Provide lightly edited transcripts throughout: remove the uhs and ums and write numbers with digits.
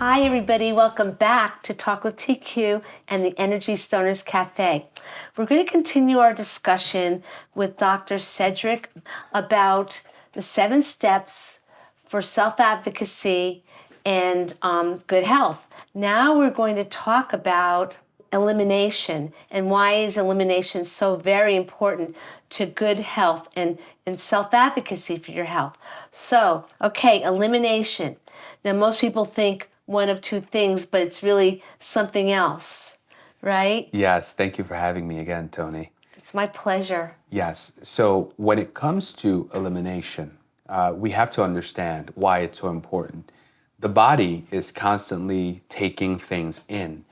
Hi, everybody. Welcome back to Talk with TQ and the Energy Stoners Cafe. We're going to continue our discussion with Dr. Cedric about the 7 steps for self-advocacy and good health. Now we're going to talk about elimination and why is elimination so very important to good health and self-advocacy for your health. So, okay, elimination. Now, most people think one of two things, but it's really something else, right? Yes, thank you for having me again, Tony. It's my pleasure. Yes, so when it comes to elimination, we have to understand why it's so important. The body is constantly taking things in,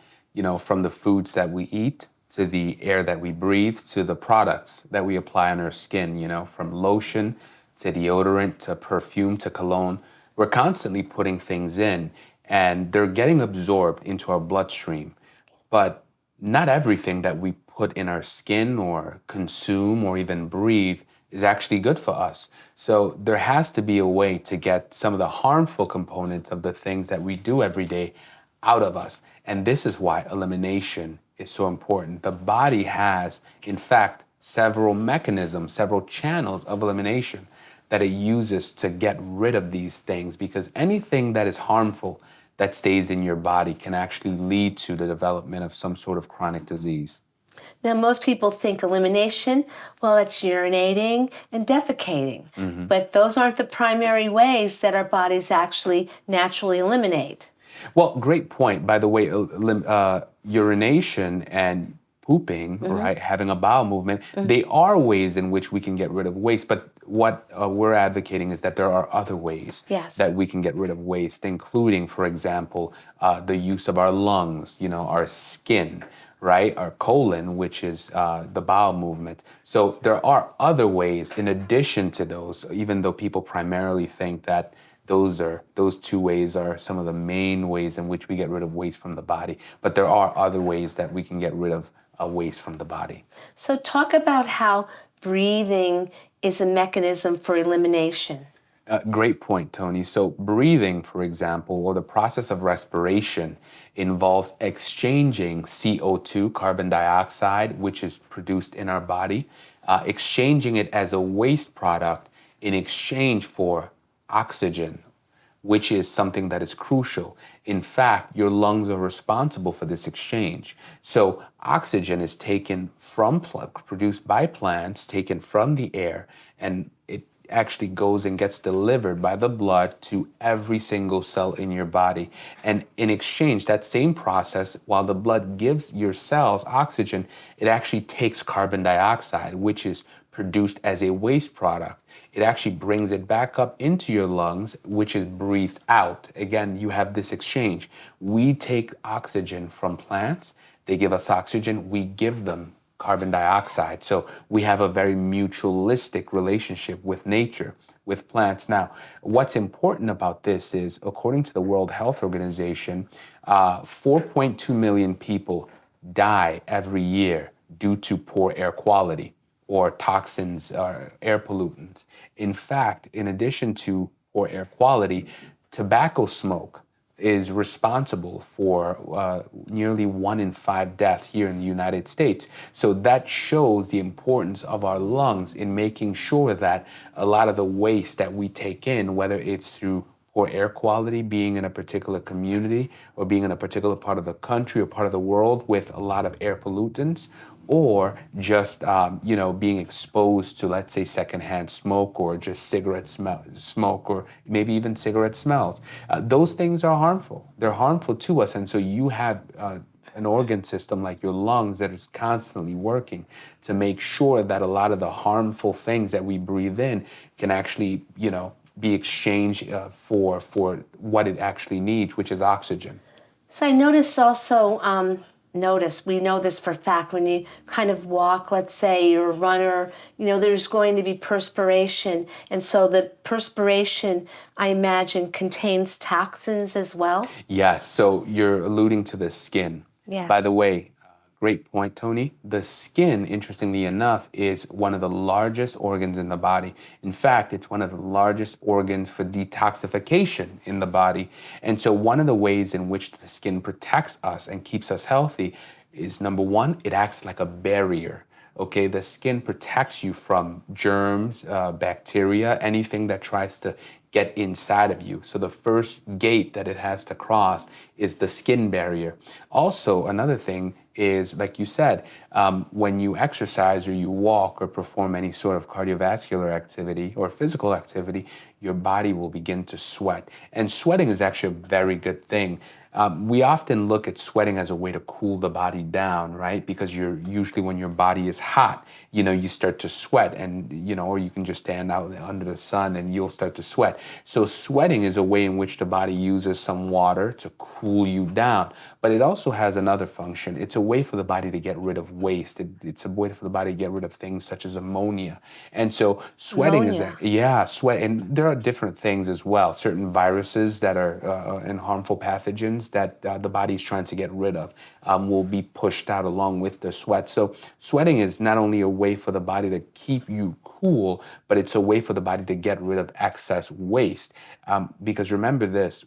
from the foods that we eat to the air that we breathe to the products that we apply on our skin, from lotion to deodorant to perfume to cologne. We're constantly putting things in and they're getting absorbed into our bloodstream. But not everything that we put in our skin or consume or even breathe is actually good for us. So there has to be a way to get some of the harmful components of the things that we do every day out of us. And this is why elimination is so important. The body has, in fact, several mechanisms, several channels of elimination that it uses to get rid of these things, because anything that is harmful that stays in your body can actually lead to the development of some sort of chronic disease. Now, most people think elimination, well, it's urinating and defecating. But those aren't the primary ways that our bodies actually naturally eliminate. Well, great point. By the way, urination and pooping, right, having a bowel movement, they are ways in which we can get rid of waste. But what we're advocating is that there are other ways that we can get rid of waste, including, for example, the use of our lungs, our skin, right, our colon, which is the bowel movement. So there are other ways in addition to those, even though people primarily think that those 2 ways are some of the main ways in which we get rid of waste from the body. But there are other ways that we can get rid of waste from the body. So talk about how breathing is a mechanism for elimination. Great point, Tony. So breathing, for example, or the process of respiration involves exchanging CO2, carbon dioxide, which is produced in our body, exchanging it as a waste product in exchange for oxygen, which is something that is crucial. In fact, your lungs are responsible for this exchange. So oxygen is taken from produced by plants, taken from the air, and it actually goes and gets delivered by the blood to every single cell in your body. And in exchange, that same process, while the blood gives your cells oxygen, it actually takes carbon dioxide, which is produced as a waste product. It actually brings it back up into your lungs, which is breathed out. Again, you have this exchange. We take oxygen from plants. They give us oxygen. We give them carbon dioxide. So we have a very mutualistic relationship with nature, with plants. Now, what's important about this is, according to the World Health Organization, 4.2 million people die every year due to poor air quality or toxins or air pollutants. In fact, in addition to poor air quality, tobacco smoke is responsible for nearly 1 in 5 deaths here in the United States. So that shows the importance of our lungs in making sure that a lot of the waste that we take in, whether it's through poor air quality, being in a particular community or being in a particular part of the country or part of the world with a lot of air pollutants, or just being exposed to, let's say, secondhand smoke or just cigarette smoke or maybe even cigarette smells. Those things are harmful. They're harmful to us. And so you have an organ system like your lungs that is constantly working to make sure that a lot of the harmful things that we breathe in can actually, be exchanged for what it actually needs, which is oxygen. So I noticed also, we know this for a fact, when you kind of walk, let's say you're a runner, there's going to be perspiration. And so the perspiration, I imagine, contains toxins as well? Yes, so you're alluding to the skin. Yes. By the way, Great point, Tony. The skin, interestingly enough, is one of the largest organs in the body. In fact, it's one of the largest organs for detoxification in the body. And so, one of the ways in which the skin protects us and keeps us healthy is number one, it acts like a barrier. Okay, the skin protects you from germs, bacteria, anything that tries to get inside of you. So the first gate that it has to cross is the skin barrier. Also, another thing is, like you said, when you exercise or you walk or perform any sort of cardiovascular activity or physical activity, your body will begin to sweat. And sweating is actually a very good thing. We often look at sweating as a way to cool the body down, right? Because you're usually when your body is hot, you start to sweat, and or you can just stand out under the sun and you'll start to sweat. So sweating is a way in which the body uses some water to cool you down, but it also has another function. It's a way for the body to get rid of waste. It's a way for the body to get rid of things such as ammonia. And so sweating Ammonia. sweat, and there are different things as well. Certain viruses that are and harmful pathogens that the body is trying to get rid of will be pushed out along with the sweat. So sweating is not only a way for the body to keep you cool, but it's a way for the body to get rid of excess waste. Because remember this,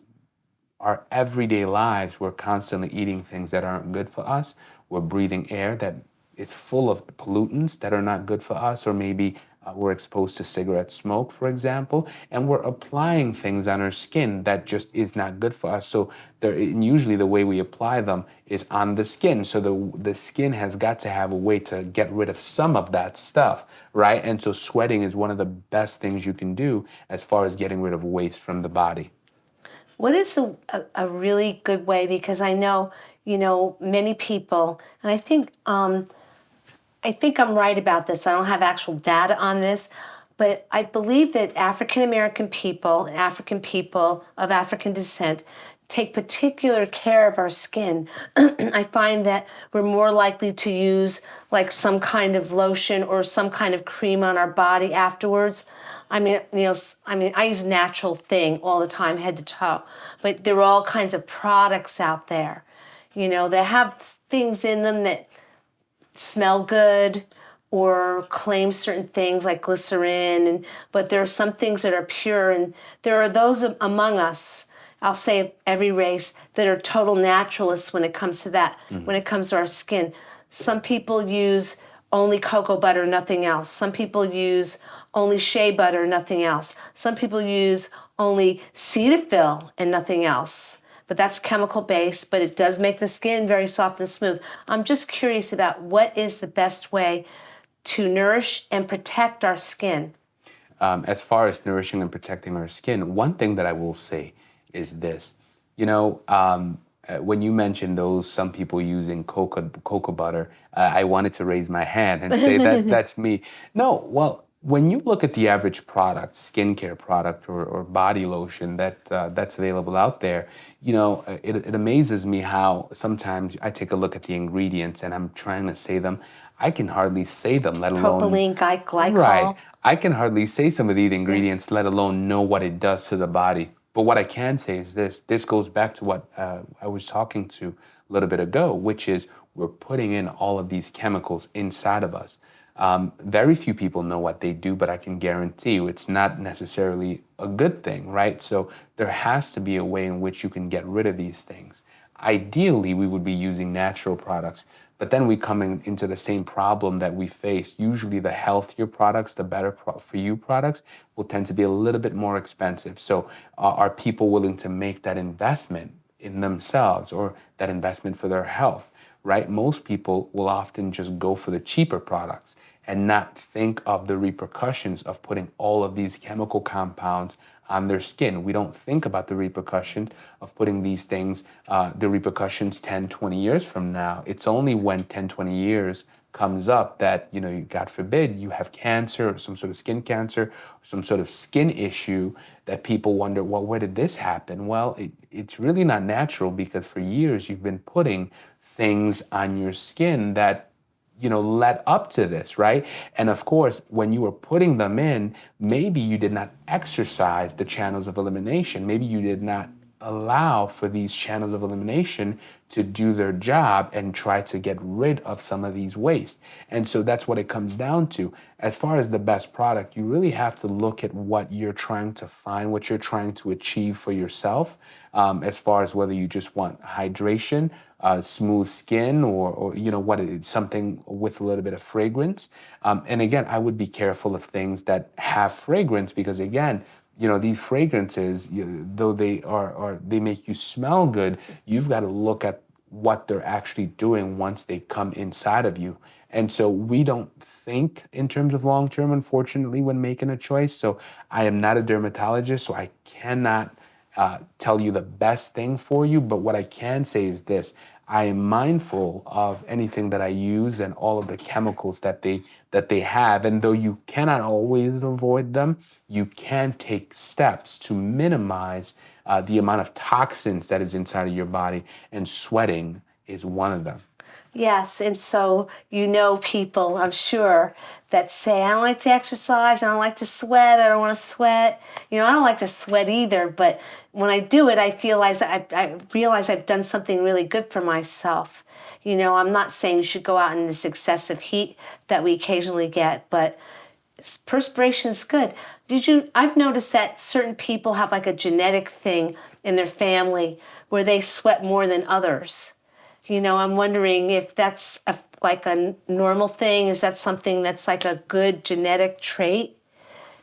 our everyday lives, we're constantly eating things that aren't good for us. We're breathing air that is full of pollutants that are not good for us, or maybe we're exposed to cigarette smoke, for example, and we're applying things on our skin that just is not good for us. So and usually the way we apply them is on the skin. So the skin has got to have a way to get rid of some of that stuff, right? And so sweating is one of the best things you can do as far as getting rid of waste from the body. What is a really good way? Because I know, many people, and I think I'm right about this. I don't have actual data on this, but I believe that African American people, African people of African descent, take particular care of our skin. I find that we're more likely to use like some kind of lotion or some kind of cream on our body afterwards. I use natural thing all the time, head to toe, but there are all kinds of products out there, that have things in them that smell good or claim certain things like glycerin, but there are some things that are pure, and there are those among us, I'll say every race, that are total naturalists when it comes to that, when it comes to our skin. Some people use only cocoa butter, nothing else. Some people use only shea butter, nothing else. Some people use only Cetaphil and nothing else. But that's chemical based, but it does make the skin very soft and smooth. I'm just curious about what is the best way to nourish and protect our skin. As far as nourishing and protecting our skin, one thing that I will say is this. When you mentioned some people using cocoa butter, I wanted to raise my hand and say that that's me. No, well, when you look at the average product, skincare product or body lotion that's available out there, it amazes me how sometimes I take a look at the ingredients and I'm trying to say them. I can hardly say them, let alone Propylene glycol. right. I can hardly say some of these ingredients, let alone know what it does to the body. But what I can say is this. This goes back to what I was talking to a little bit ago, which is we're putting in all of these chemicals inside of us. Very few people know what they do, but I can guarantee you it's not necessarily a good thing, right? So there has to be a way in which you can get rid of these things. Ideally, we would be using natural products, but then we come into the same problem that we face. Usually the healthier products, the better for you products will tend to be a little bit more expensive. So are people willing to make that investment in themselves or that investment for their health, right? Most people will often just go for the cheaper products and not think of the repercussions of putting all of these chemical compounds on their skin. We don't think about the repercussion of putting these things, the repercussions 10, 20 years from now. It's only when 10, 20 years comes up that, God forbid, you have cancer or some sort of skin cancer, or some sort of skin issue that people wonder, well, where did this happen? Well, it's really not natural because for years you've been putting things on your skin that led up to this, right? And of course, when you were putting them in, maybe you did not exercise the channels of elimination. Maybe you did not allow for these channels of elimination to do their job and try to get rid of some of these waste. And so that's what it comes down to. As far as the best product, you really have to look at what you're trying to find, what you're trying to achieve for yourself, as far as whether you just want hydration, smooth skin, or what it is, something with a little bit of fragrance. And again, I would be careful of things that have fragrance because again, these fragrances, though they make you smell good, you've got to look at what they're actually doing once they come inside of you. And so we don't think in terms of long term, unfortunately, when making a choice. So I am not a dermatologist, so I cannot tell you the best thing for you. But what I can say is this: I am mindful of anything that I use and all of the chemicals that they have. And though you cannot always avoid them, you can take steps to minimize the amount of toxins that is inside of your body, and sweating is one of them. Yes, and so people, I'm sure, that say, I don't like to exercise, I don't like to sweat, I don't want to sweat. I don't like to sweat either, but when I do it, I realize I've done something really good for myself. I'm not saying you should go out in this excessive heat that we occasionally get, but perspiration is good. I've noticed that certain people have like a genetic thing in their family where they sweat more than others. I'm wondering if that's like a normal thing. Is that something that's like a good genetic trait?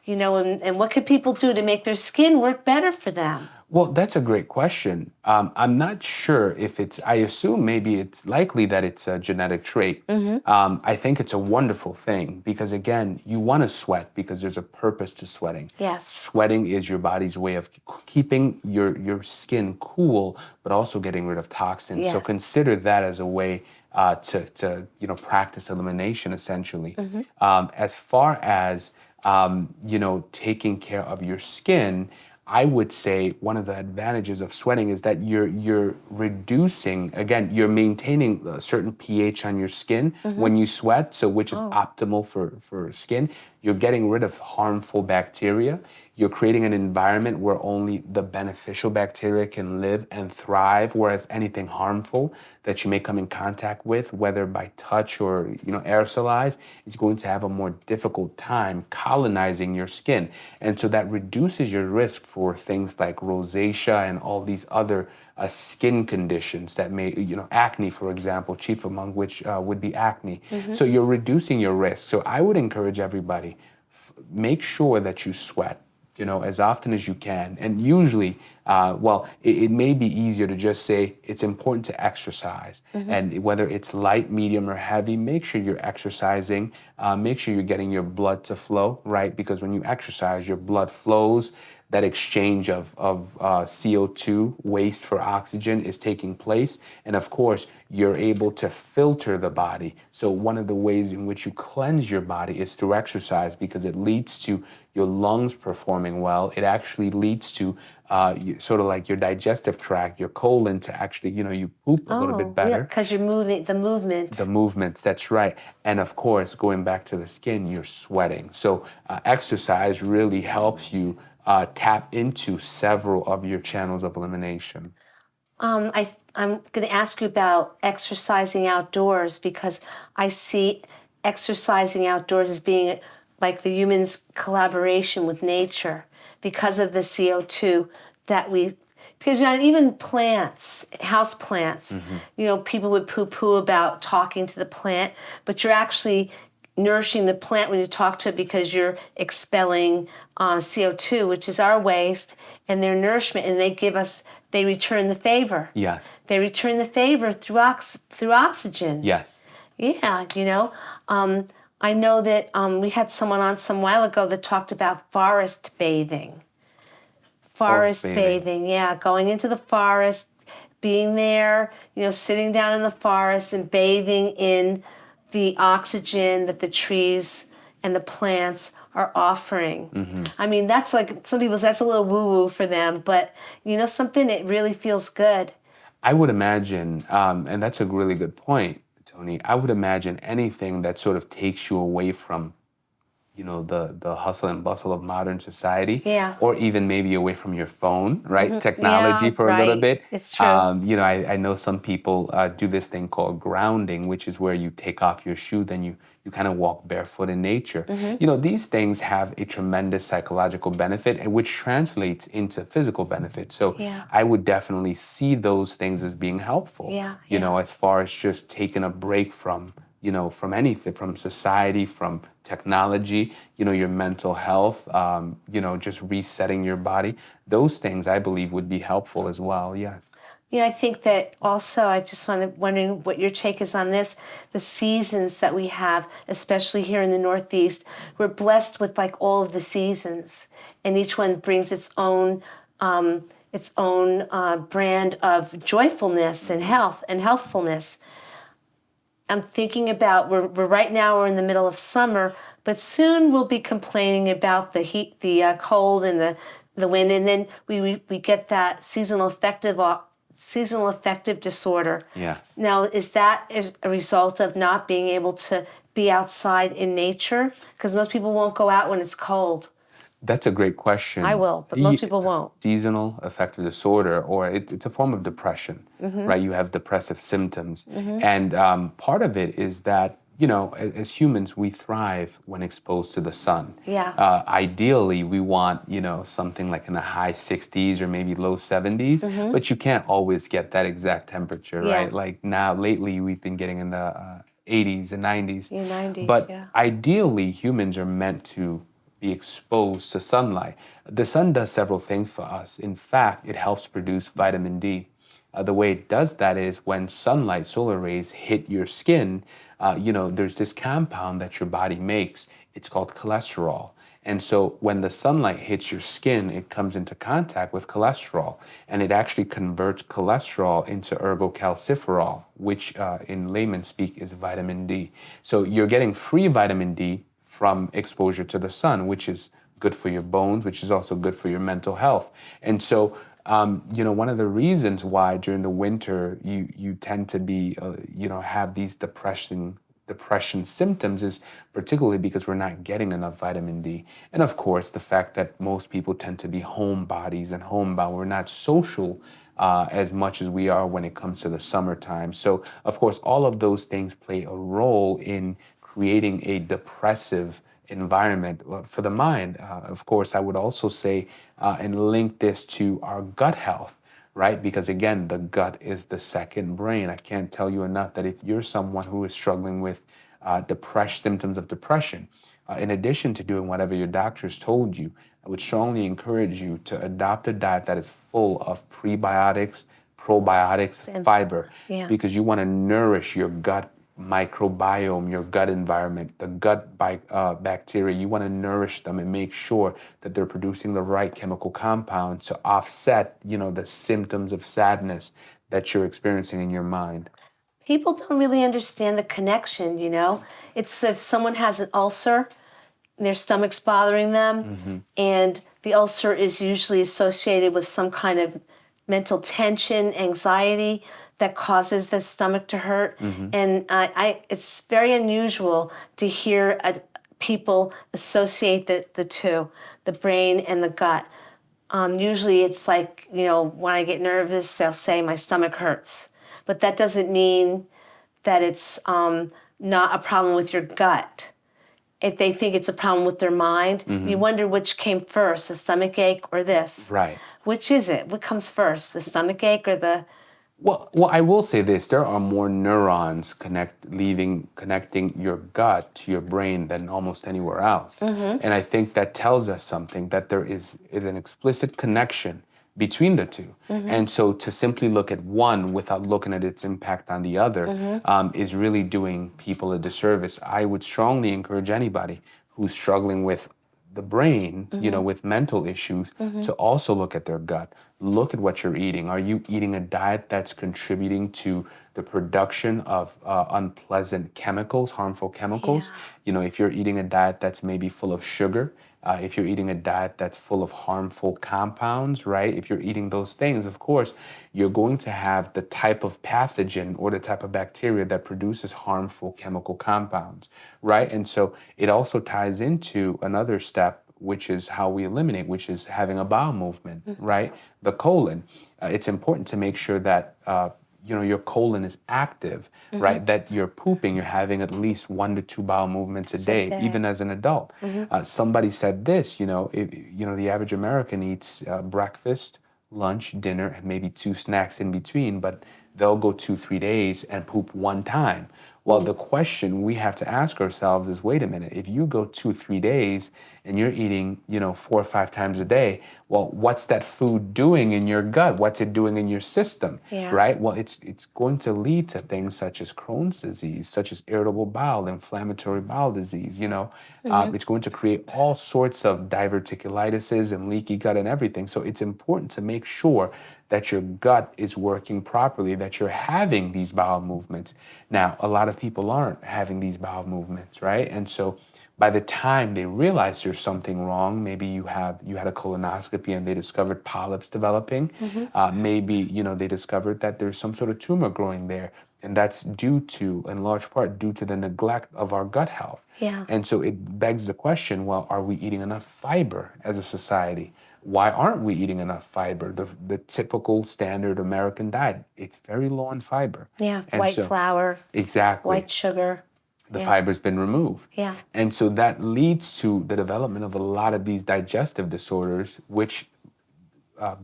And what can people do to make their skin work better for them? Well, that's a great question. I'm not sure if I assume maybe it's likely that it's a genetic trait. I think it's a wonderful thing because, again, you want to sweat because there's a purpose to sweating. Yes. Sweating is your body's way of keeping your skin cool, but also getting rid of toxins. Yes. So consider that as a way to practice elimination, essentially. As far as taking care of your skin, I would say one of the advantages of sweating is that you're reducing, again, you're maintaining a certain pH on your skin when you sweat, so which is optimal for skin. You're getting rid of harmful bacteria. You're creating an environment where only the beneficial bacteria can live and thrive, whereas anything harmful that you may come in contact with, whether by touch or aerosolized, is going to have a more difficult time colonizing your skin. And so that reduces your risk for things like rosacea and all these other skin conditions that may, acne, for example, chief among which would be acne. So you're reducing your risk. So I would encourage everybody, make sure that you sweat, as often as you can. And usually, it may be easier to just say it's important to exercise. And whether it's light, medium, or heavy, make sure you're exercising. Make sure you're getting your blood to flow, right? Because when you exercise, your blood flows. That exchange of CO2 waste for oxygen is taking place. And of course, you're able to filter the body. So one of the ways in which you cleanse your body is through exercise because it leads to your lungs performing well. It actually leads to sort of like your digestive tract, your colon to actually, you poop a little bit better. Because you're moving, the movement. The movements, that's right. And of course, going back to the skin, you're sweating. So exercise really helps you tap into several of your channels of elimination. I'm going to ask you about exercising outdoors because I see exercising outdoors as being like the human's collaboration with nature because of the CO2 that because even plants, house plants, people would poo-poo about talking to the plant, but you're actually nourishing the plant when you talk to it because you're expelling CO2, which is our waste, and their nourishment, and they return the favor. Yes. They return the favor through oxygen. Yes. Yeah, I know that we had someone on some while ago that talked about forest bathing. Forest bathing, yeah, going into the forest, being there, sitting down in the forest and bathing in the oxygen that the trees and the plants are offering. I mean, that's like, some people, that's a little woo-woo for them, but something, it really feels good. I would imagine, and that's a really good point, Tony, I would imagine anything that sort of takes you away from the hustle and bustle of modern society, Yeah. or even maybe away from your phone, right? Technology Yeah, for a little right. bit. It's true. I know some people do this thing called grounding, which is where you take off your shoe, then you kind of walk barefoot in nature. These things have a tremendous psychological benefit, and which translates into physical benefit. So Yeah. I would definitely see those things as being helpful. Yeah. As far as just taking a break from anything, from society, from technology, your mental health, just resetting your body. Those things I believe would be helpful as well. Yes. I think that also, I just wondering what your take is on this. The seasons that we have, especially here in the Northeast, we're blessed with like all of the seasons, and each one brings its own brand of joyfulness and health and healthfulness. I'm thinking about we're right now we're in the middle of summer, but soon we'll be complaining about the heat, the cold, and the wind, and then we get that seasonal affective disorder. Yes. Now, is that a result of not being able to be outside in nature? Because most people won't go out when it's cold. That's a great question. I will, but most people won't. Seasonal affective disorder, or it's a form of depression, right? You have depressive symptoms. And part of it is that, as humans, we thrive when exposed to the sun. Yeah. Ideally, we want, something like in the high 60s or maybe low 70s, but you can't always get that exact temperature, Yeah. right? Like now, lately, we've been getting in the 80s and 90s. Yeah, 90s, But yeah. ideally, humans are meant to be exposed to sunlight. The sun does several things for us. In fact, it helps produce vitamin D. The way it does that is when sunlight, solar rays hit your skin, there's this compound that your body makes. It's called cholesterol. And so when the sunlight hits your skin, it comes into contact with cholesterol, and it actually converts cholesterol into ergocalciferol, which in layman speak is vitamin D. So you're getting free vitamin D from exposure to the sun, which is good for your bones, which is also good for your mental health. And so, one of the reasons why during the winter you tend to be, have these depression symptoms is particularly because we're not getting enough vitamin D. And of course, the fact that most people tend to be homebodies and homebound, we're not social as much as we are when it comes to the summertime. So, of course, all of those things play a role in creating a depressive environment for the mind. Of course, I would also say and link this to our gut health, right? Because again, the gut is the second brain. I can't tell you enough that if you're someone who is struggling with symptoms of depression, in addition to doing whatever your doctors told you, I would strongly encourage you to adopt a diet that is full of prebiotics, probiotics, fiber, because you want to nourish your gut microbiome, your gut environment, the gut bacteria. You want to nourish them and make sure that they're producing the right chemical compounds to offset, the symptoms of sadness that you're experiencing in your mind. People don't really understand the connection, It's if someone has an ulcer, their stomach's bothering them, and the ulcer is usually associated with some kind of mental tension, anxiety that causes the stomach to hurt. And it's very unusual to hear people associate the two, the brain and the gut. Usually it's like, when I get nervous, they'll say my stomach hurts. But that doesn't mean that it's not a problem with your gut. If they think it's a problem with their mind, you wonder which came first, the stomach ache or this. Right. Which is it? What comes first, the stomach ache or the... Well, I will say this: there are more neurons connecting your gut to your brain than almost anywhere else. And I think that tells us something, that there is an explicit connection between the two. And so to simply look at one without looking at its impact on the other is really doing people a disservice. I would strongly encourage anybody who's struggling with the brain, with mental issues, to also look at their gut. look at what you're eating. Are you eating a diet that's contributing to the production of unpleasant chemicals, harmful chemicals? Yeah. If you're eating a diet that's maybe full of sugar, if you're eating a diet that's full of harmful compounds, right? If you're eating those things, of course, you're going to have the type of pathogen or the type of bacteria that produces harmful chemical compounds, right? And so it also ties into another step, which is how we eliminate, which is having a bowel movement, right? The colon. It's important to make sure that your colon is active, right? That you're pooping, you're having at least 1 to 2 bowel movements a day, even as an adult. Somebody said this, the average American eats breakfast, lunch, dinner, and maybe 2 snacks in between, but they'll go 2, 3 days and poop 1 time. Well, the question we have to ask ourselves is, wait a minute, if you go 2, 3 days and you're eating, 4 or 5 times a day, well, what's that food doing in your gut? What's it doing in your system, Yeah. right? Well, it's going to lead to things such as Crohn's disease, such as irritable bowel, inflammatory bowel disease, it's going to create all sorts of diverticulitis and leaky gut and everything. So it's important to make sure that your gut is working properly, that you're having these bowel movements. Now, a lot of people aren't having these bowel movements, right? And so by the time they realize there's something wrong, maybe you had a colonoscopy and they discovered polyps developing. Maybe they discovered that there's some sort of tumor growing there, and that's in large part, due to the neglect of our gut health. Yeah. And so it begs the question: well, are we eating enough fiber as a society? Why aren't we eating enough fiber? The typical standard American diet, it's very low in fiber. Yeah. And White so, flour, exactly. white sugar. The Yeah. fiber's been removed. Yeah. And so that leads to the development of a lot of these digestive disorders, which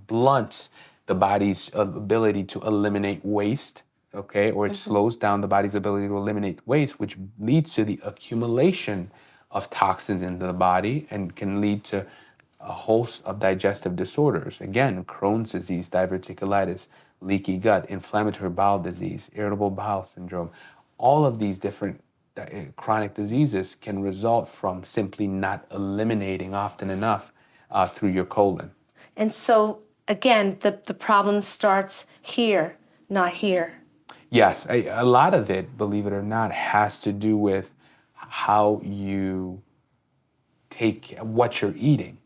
blunts the body's ability to eliminate waste, okay? Or it slows down the body's ability to eliminate waste, which leads to the accumulation of toxins into the body and can lead to a host of digestive disorders. Again, Crohn's disease, diverticulitis, leaky gut, inflammatory bowel disease, irritable bowel syndrome. All of these different chronic diseases can result from simply not eliminating often enough through your colon. And so, again, the problem starts here, not here. Yes, a lot of it, believe it or not, has to do with how you take what you're eating,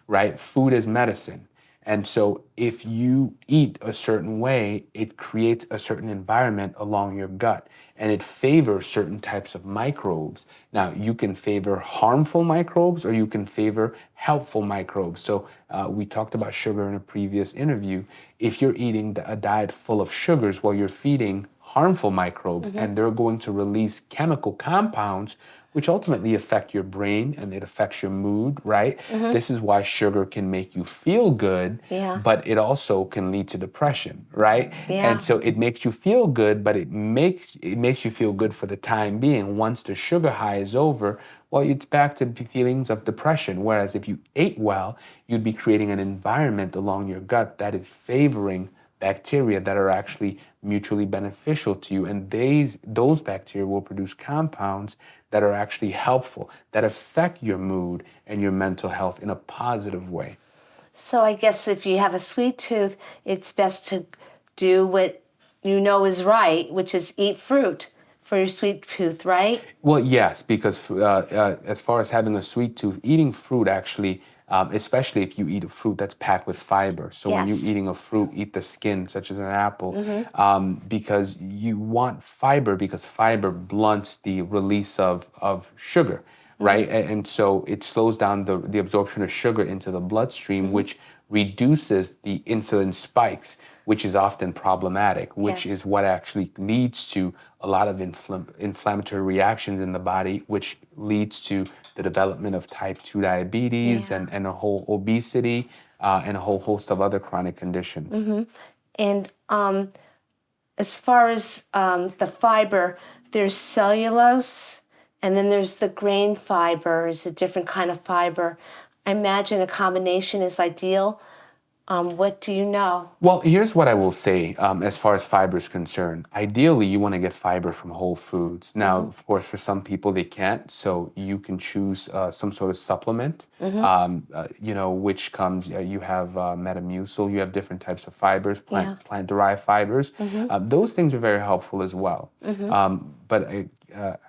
right? Food is medicine. And so if you eat a certain way, it creates a certain environment along your gut and it favors certain types of microbes. Now, you can favor harmful microbes or you can favor helpful microbes. So we talked about sugar in a previous interview. If you're eating a diet full of sugars, well, you're feeding harmful microbes and they're going to release chemical compounds which ultimately affect your brain and it affects your mood, right? This is why sugar can make you feel good, but it also can lead to depression, right? Yeah. And so it makes you feel good, but it makes you feel good for the time being. Once the sugar high is over, well, it's back to feelings of depression. Whereas if you ate well, you'd be creating an environment along your gut that is favoring bacteria that are actually mutually beneficial to you. And those bacteria will produce compounds that are actually helpful, that affect your mood and your mental health in a positive way. So I guess if you have a sweet tooth, it's best to do what you know is right, which is eat fruit for your sweet tooth, right? Well, yes, because as far as having a sweet tooth, eating fruit actually, especially if you eat a fruit that's packed with fiber. So when you're eating a fruit, eat the skin, such as an apple, because you want fiber because fiber blunts the release of sugar, right? And so it slows down the absorption of sugar into the bloodstream, which reduces the insulin spikes, which is often problematic, which is what actually leads to a lot of inflammatory reactions in the body, which leads to the development of type 2 diabetes and a whole obesity and a whole host of other chronic conditions. And as far as the fiber, there's cellulose, and then there's the grain fiber, is a different kind of fiber. I imagine a combination is ideal. What do you know? Well, here's what I will say as far as fiber is concerned. Ideally, you want to get fiber from whole foods. Now, of course, for some people, they can't. So you can choose some sort of supplement, which comes, you have Metamucil, you have different types of fibers, Yeah. plant-derived fibers. Those things are very helpful as well. But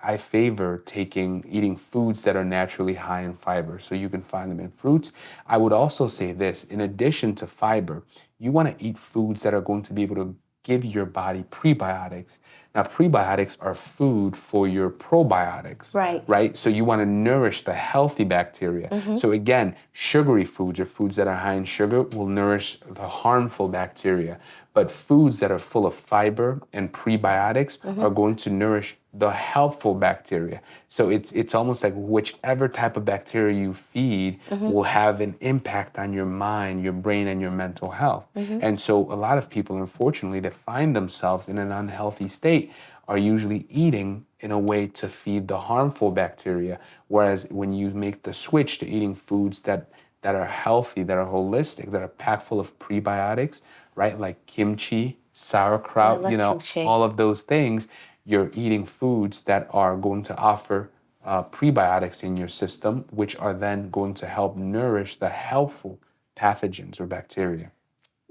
I favor eating foods that are naturally high in fiber. So you can find them in fruits. I would also say this, in addition to fiber, you want to eat foods that are going to be able to give your body prebiotics. Now, prebiotics are food for your probiotics, Right. right? So you want to nourish the healthy bacteria. So again, sugary foods or foods that are high in sugar will nourish the harmful bacteria. But foods that are full of fiber and prebiotics are going to nourish the helpful bacteria. So it's almost like whichever type of bacteria you feed will have an impact on your mind, your brain, and your mental health. And so a lot of people, unfortunately, that find themselves in an unhealthy state are usually eating in a way to feed the harmful bacteria. Whereas when you make the switch to eating foods that are healthy, that are holistic, that are packed full of prebiotics, right? Like kimchi, sauerkraut, I love kimchi. all of those things, you're eating foods that are going to offer prebiotics in your system, which are then going to help nourish the helpful pathogens or bacteria.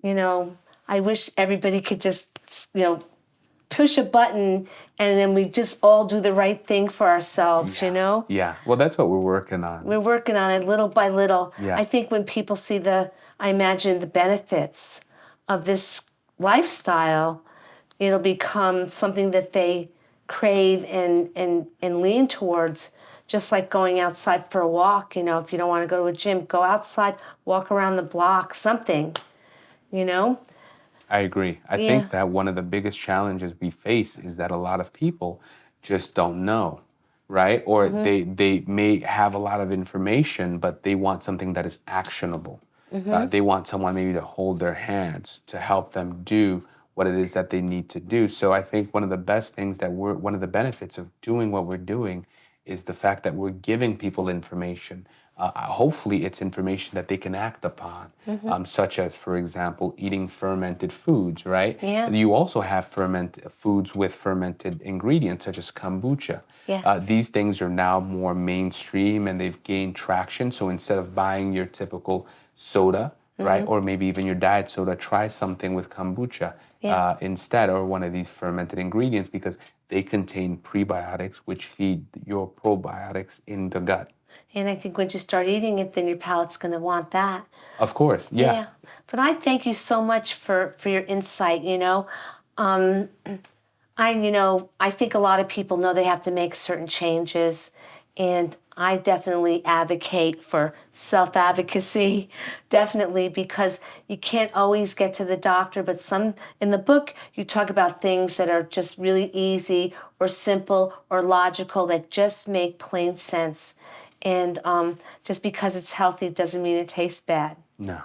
I wish everybody could just, push a button and then we just all do the right thing for ourselves, Yeah. Well, that's what we're working on. We're working on it little by little. Yes. I think when people see I imagine the benefits of this lifestyle, it'll become something that they crave and lean towards, just like going outside for a walk. If you don't want to go to a gym, go outside, walk around the block, something, I agree. I Yeah. think that one of the biggest challenges we face is that a lot of people just don't know, right? Or they may have a lot of information, but they want something that is actionable. They want someone maybe to hold their hands to help them do what it is that they need to do. So I think one of the best things one of the benefits of doing what we're doing is the fact that we're giving people information. Hopefully, it's information that they can act upon, such as, for example, eating fermented foods, right? Yeah. You also have foods with fermented ingredients, such as kombucha. Yes. These things are now more mainstream and they've gained traction. So instead of buying your typical soda, right, or maybe even your diet soda, try something with kombucha instead, or one of these fermented ingredients, because they contain prebiotics, which feed your probiotics in the gut. And I think once you start eating it, then your palate's going to want that. Of course, yeah. But I thank you so much for your insight. I think a lot of people know they have to make certain changes, and I definitely advocate for self-advocacy, definitely, because you can't always get to the doctor, but in the book, you talk about things that are just really easy or simple or logical that just make plain sense. And just because it's healthy doesn't mean it tastes bad. No,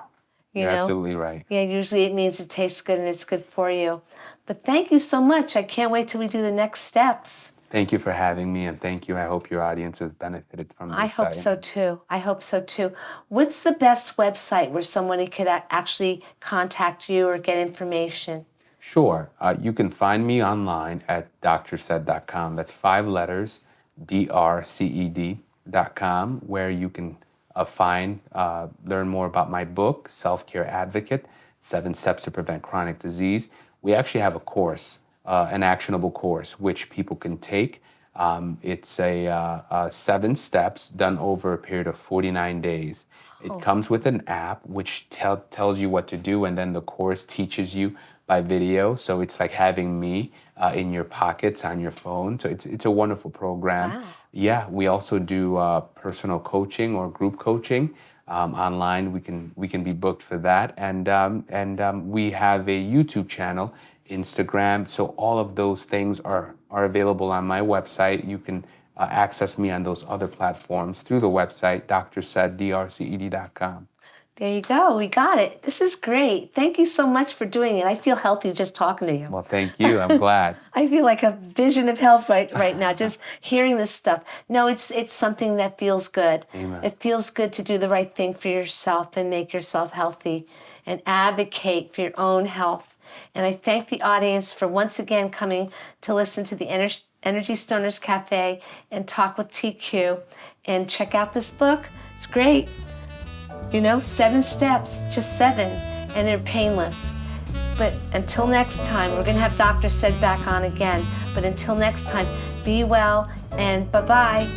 you're absolutely right. Yeah, usually it means it tastes good and it's good for you. But thank you so much. I can't wait till we do the next steps. Thank you for having me, and thank you. I hope your audience has benefited from this. I hope so too. I hope so too. What's the best website where somebody could actually contact you or get information? Sure. You can find me online at drced.com. That's 5 letters, drced.com, where you can learn more about my book, Self-Care Advocate, 7 Steps to Prevent Chronic Disease. We actually have a course, an actionable course, which people can take. It's a 7 steps done over a period of 49 days. It comes with an app which tells you what to do, and then the course teaches you by video. So it's like having me in your pockets on your phone. So it's a wonderful program. Wow. Yeah, we also do personal coaching or group coaching online. We can be booked for that, and we have a YouTube channel, Instagram. So all of those things are available on my website. You can access me on those other platforms through the website, drced.com. There you go. We got it. This is great. Thank you so much for doing it. I feel healthy just talking to you. Well, thank you. I'm glad. I feel like a vision of health right now, just hearing this stuff. No, it's something that feels good. Amen. It feels good to do the right thing for yourself and make yourself healthy and advocate for your own health. And I thank the audience for once again coming to listen to the Energy Stoners Cafe and talk with TQ. And check out this book. It's great. 7 steps, just 7, and they're painless. But until next time, we're going to have Dr. Sed back on again. But until next time, be well and bye-bye.